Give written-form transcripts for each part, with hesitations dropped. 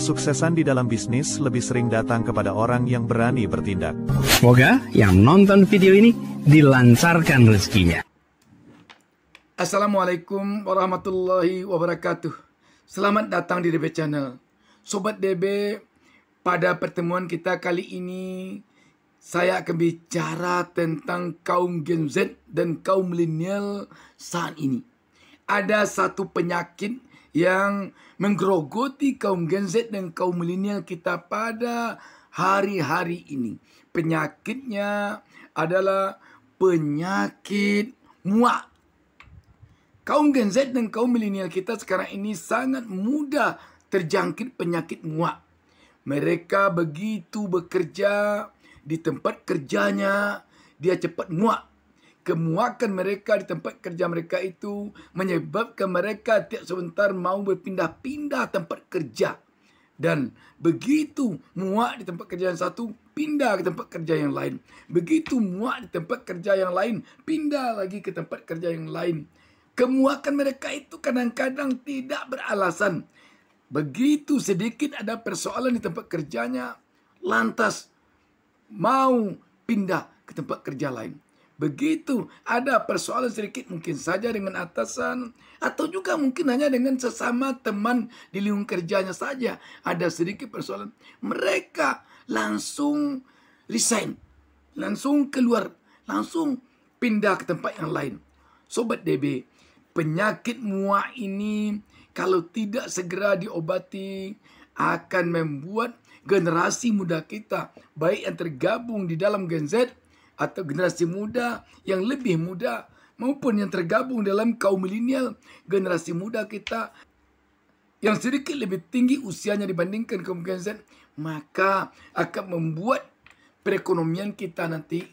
Kesuksesan di dalam bisnis lebih sering datang kepada orang yang berani bertindak. Semoga yang nonton video ini dilancarkan rezekinya. Assalamualaikum warahmatullahi wabarakatuh. Selamat datang di DB Channel. Sobat DB, pada pertemuan kita kali ini saya akan bicara tentang kaum Gen Z dan kaum milenial saat ini. Ada satu penyakit yang menggerogoti kaum Gen Z dan kaum milenial kita pada hari-hari ini. Penyakitnya adalah penyakit muak. Kaum Gen Z dan kaum milenial kita sekarang ini sangat mudah terjangkit penyakit muak. Mereka begitu bekerja di tempat kerjanya, dia cepat muak. Kemuakan mereka di tempat kerja mereka itu menyebabkan mereka tiap sebentar mau berpindah-pindah tempat kerja. Dan begitu muak di tempat kerja yang satu, pindah ke tempat kerja yang lain. Begitu muak di tempat kerja yang lain, pindah lagi ke tempat kerja yang lain. Kemuakan mereka itu kadang-kadang tidak beralasan. Begitu sedikit ada persoalan di tempat kerjanya, lantas mau pindah ke tempat kerja lain. Begitu ada persoalan sedikit mungkin saja dengan atasan, atau juga mungkin hanya dengan sesama teman di lingkungan kerjanya saja ada sedikit persoalan, mereka langsung resign, langsung keluar, langsung pindah ke tempat yang lain. Sobat DB, penyakit muak ini kalau tidak segera diobati akan membuat generasi muda kita, baik yang tergabung di dalam Gen Z atau generasi muda yang lebih muda, maupun yang tergabung dalam kaum milenial, generasi muda kita yang sedikit lebih tinggi usianya dibandingkan kaum Gen Z, maka akan membuat perekonomian kita nanti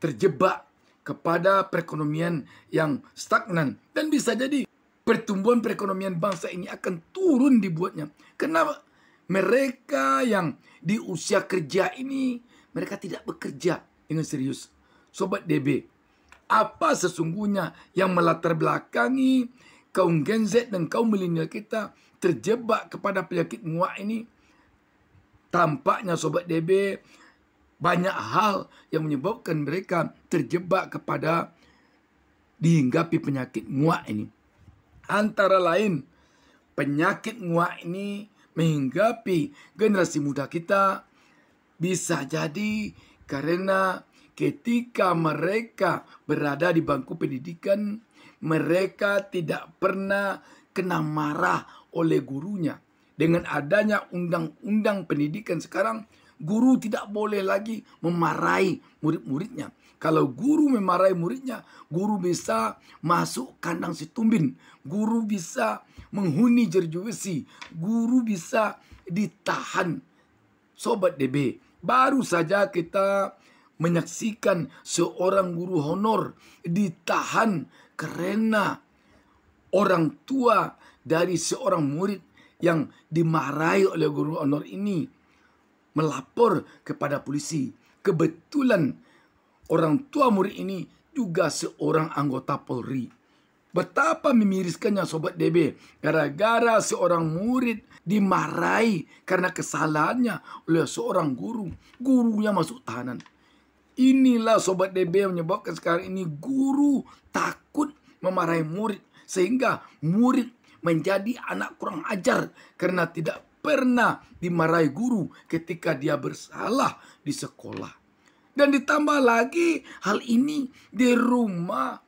terjebak kepada perekonomian yang stagnan. Dan bisa jadi pertumbuhan perekonomian bangsa ini akan turun dibuatnya. Kenapa? Mereka yang di usia kerja ini, mereka tidak bekerja dengan serius. Sobat DB, apa sesungguhnya yang melatar belakangi kaum Gen Z dan kaum milenial kita terjebak kepada penyakit muak ini? Tampaknya Sobat DB, banyak hal yang menyebabkan mereka terjebak kepada dihinggapi penyakit muak ini. Antara lain, penyakit muak ini menghinggapi generasi muda kita bisa jadi karena ketika mereka berada di bangku pendidikan, mereka tidak pernah kena marah oleh gurunya. Dengan adanya undang-undang pendidikan sekarang, guru tidak boleh lagi memarahi murid-muridnya. Kalau guru memarahi muridnya, guru bisa masuk kandang si tumbin, guru bisa menghuni jeruji besi, guru bisa ditahan. Sobat DB, baru saja kita menyaksikan seorang guru honor ditahan karena orang tua dari seorang murid yang dimarahi oleh guru honor ini melapor kepada polisi. Kebetulan orang tua murid ini juga seorang anggota Polri. Betapa memiriskannya Sobat DB, gara-gara seorang murid dimarahi karena kesalahannya oleh seorang guru. Gurunya masuk tahanan. Inilah Sobat DB yang menyebabkan sekarang ini guru takut memarahi murid, sehingga murid menjadi anak kurang ajar karena tidak pernah dimarahi guru ketika dia bersalah di sekolah. Dan ditambah lagi hal ini di rumah,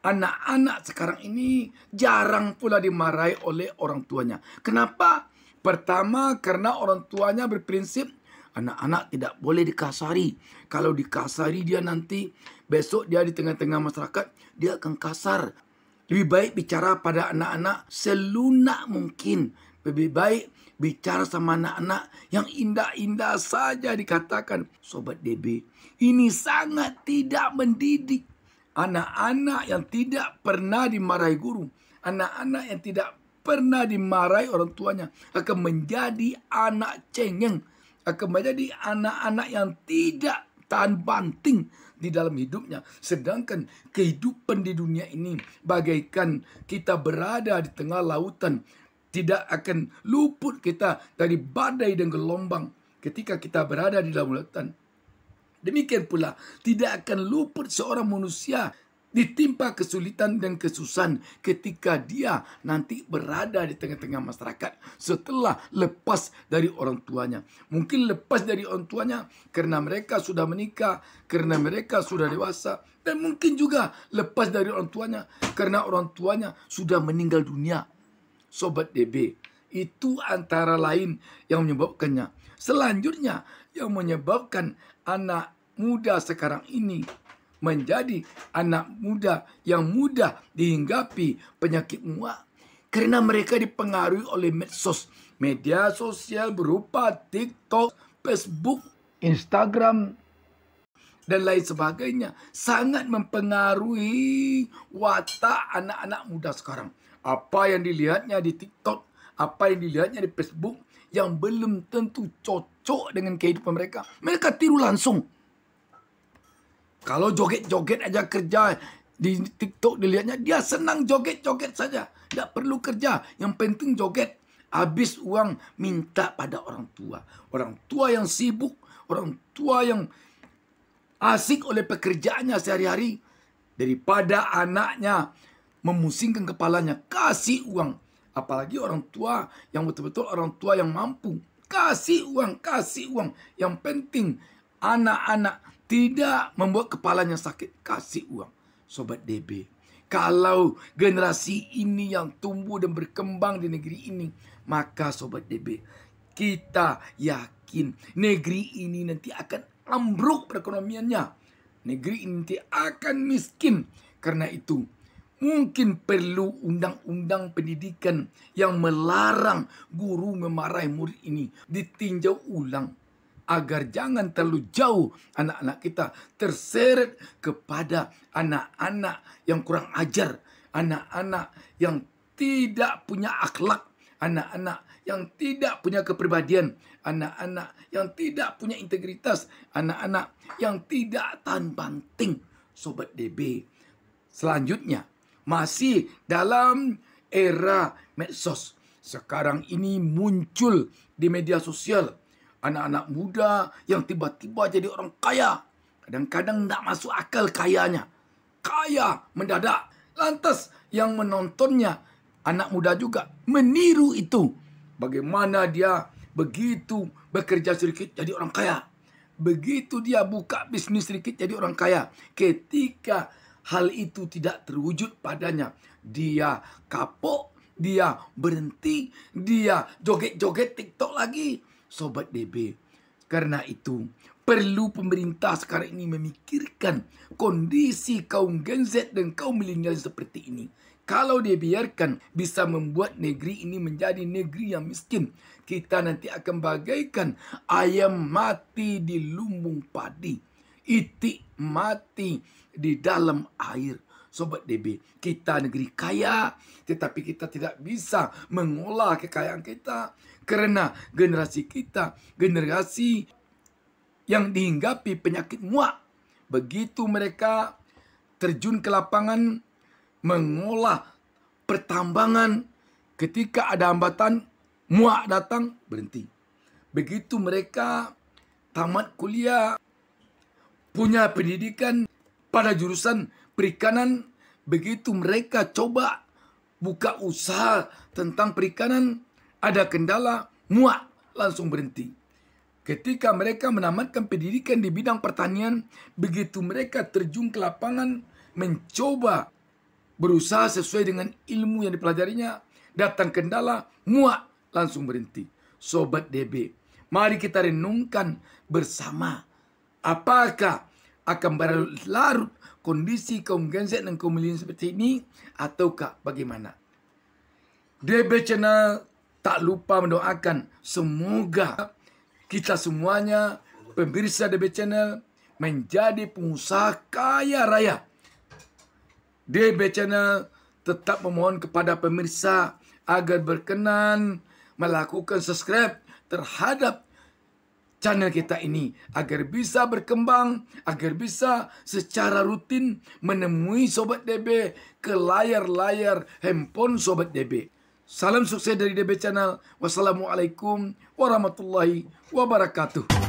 anak-anak sekarang ini jarang pula dimarahi oleh orang tuanya. Kenapa? Pertama, karena orang tuanya berprinsip anak-anak tidak boleh dikasari. Kalau dikasari dia nanti besok dia di tengah-tengah masyarakat dia akan kasar. Lebih baik bicara pada anak-anak selunak mungkin. Lebih baik bicara sama anak-anak yang indah-indah saja dikatakan. Sobat DB, ini sangat tidak mendidik. Anak-anak yang tidak pernah dimarahi guru, anak-anak yang tidak pernah dimarahi orang tuanya akan menjadi anak cengeng, akan menjadi anak-anak yang tidak tahan banting di dalam hidupnya. Sedangkan kehidupan di dunia ini bagaikan kita berada di tengah lautan. Tidak akan luput kita dari badai dan gelombang ketika kita berada di dalam lautan. Demikian pula tidak akan luput seorang manusia ditimpa kesulitan dan kesusahan ketika dia nanti berada di tengah-tengah masyarakat setelah lepas dari orang tuanya. Mungkin lepas dari orang tuanya karena mereka sudah menikah, karena mereka sudah dewasa, dan mungkin juga lepas dari orang tuanya karena orang tuanya sudah meninggal dunia. Sobat DB, itu antara lain yang menyebabkannya. Selanjutnya, yang menyebabkan anak muda sekarang ini menjadi anak muda yang mudah dihinggapi penyakit muak karena mereka dipengaruhi oleh medsos, media sosial berupa TikTok, Facebook, Instagram, dan lain sebagainya, sangat mempengaruhi watak anak-anak muda sekarang. Apa yang dilihatnya di TikTok, apa yang dilihatnya di Facebook yang belum tentu cocok dengan kehidupan mereka, mereka tiru langsung. Kalau joget-joget aja kerja di TikTok dilihatnya, dia senang joget-joget saja. Tidak perlu kerja, yang penting joget. Habis uang minta pada orang tua. Orang tua yang sibuk, orang tua yang asik oleh pekerjaannya sehari-hari. Daripada anaknya memusingkan kepalanya, kasih uang. Apalagi orang tua yang betul-betul orang tua yang mampu. Kasih uang, kasih uang. Yang penting anak-anak tidak membuat kepalanya sakit, kasih uang. Sobat DB, kalau generasi ini yang tumbuh dan berkembang di negeri ini, maka Sobat DB, kita yakin negeri ini nanti akan ambruk perekonomiannya. Negeri ini nanti akan miskin. Karena itu, mungkin perlu undang-undang pendidikan yang melarang guru memarahi murid ini ditinjau ulang. Agar jangan terlalu jauh anak-anak kita terseret kepada anak-anak yang kurang ajar, anak-anak yang tidak punya akhlak, anak-anak yang tidak punya kepribadian, anak-anak yang tidak punya integritas, anak-anak yang tidak tahan banting. Sobat DB, selanjutnya masih dalam era medsos. Sekarang ini muncul di media sosial anak-anak muda yang tiba-tiba jadi orang kaya. Kadang-kadang tidak masuk akal kayanya. Kaya mendadak. Lantas yang menontonnya anak muda juga meniru itu. Bagaimana dia begitu bekerja sedikit jadi orang kaya. Begitu dia buka bisnis sedikit jadi orang kaya. Ketika hal itu tidak terwujud padanya, dia kapok, dia berhenti, dia joget-joget TikTok lagi. Sobat DB, karena itu perlu pemerintah sekarang ini memikirkan kondisi kaum Gen Z dan kaum milenial seperti ini. Kalau dibiarkan bisa membuat negeri ini menjadi negeri yang miskin. Kita nanti akan bagaikan ayam mati di lumbung padi, itik mati di dalam air. Sobat DB, kita negeri kaya, tetapi kita tidak bisa mengolah kekayaan kita. Karena generasi kita, generasi yang dihinggapi penyakit muak. Begitu mereka terjun ke lapangan, mengolah pertambangan, ketika ada hambatan, muak datang, berhenti. Begitu mereka tamat kuliah, punya pendidikan pada jurusan perikanan, begitu mereka coba buka usaha tentang perikanan, ada kendala, muak, langsung berhenti. Ketika mereka menamatkan pendidikan di bidang pertanian, begitu mereka terjun ke lapangan, mencoba berusaha sesuai dengan ilmu yang dipelajarinya, datang kendala, muak, langsung berhenti. Sobat DB, mari kita renungkan bersama. Apakah akan berlarut kondisi kaum Gen Z dan kaum milenial seperti ini, ataukah bagaimana? DB Channel tak lupa mendoakan semoga kita semuanya pemirsa DB Channel menjadi pengusaha kaya raya. DB Channel tetap memohon kepada pemirsa agar berkenan melakukan subscribe terhadap channel kita ini agar bisa berkembang, agar bisa secara rutin menemui Sobat DB ke layar-layar handphone Sobat DB. Salam sukses dari DB Channel. Wassalamualaikum warahmatullahi wabarakatuh.